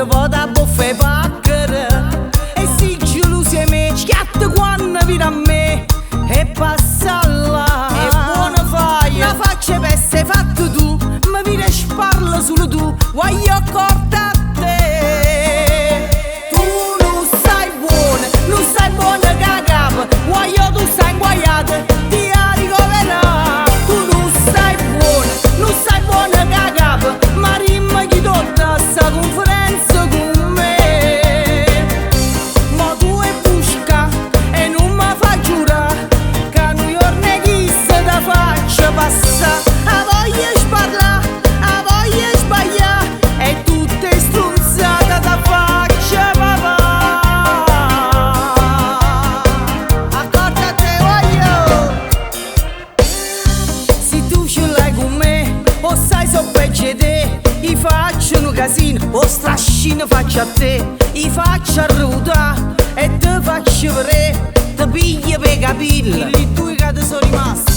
vado a buffe pacchere. E si gelosi a me, schiatta quando viene a me e passa là. E buona fai, la faccia per sei fatto tu, mi viene e sparla solo tu, voglio accorta a te. Tu non sai buona, non sai buona che capo, voglio tu stai inguaiata, ti a ricoverà. Tu non sai buona, non sai buona che capo, ma rimma chi tutta sta conferenza con me. Ma tu è busca e non mi fa giurare che a New York ne chissà da faccia passa. A voglia sparla, a voglia sbaglia, e tutte strunzate da faccia papà. Accorda te voglio. Se tu ce l'hai con me, o sai so peggio di te, i faccio un casino, o strascino faccio a te, i faccio arruta e te faccio vedere, te piglia per capirla. I due che ti sono rimasti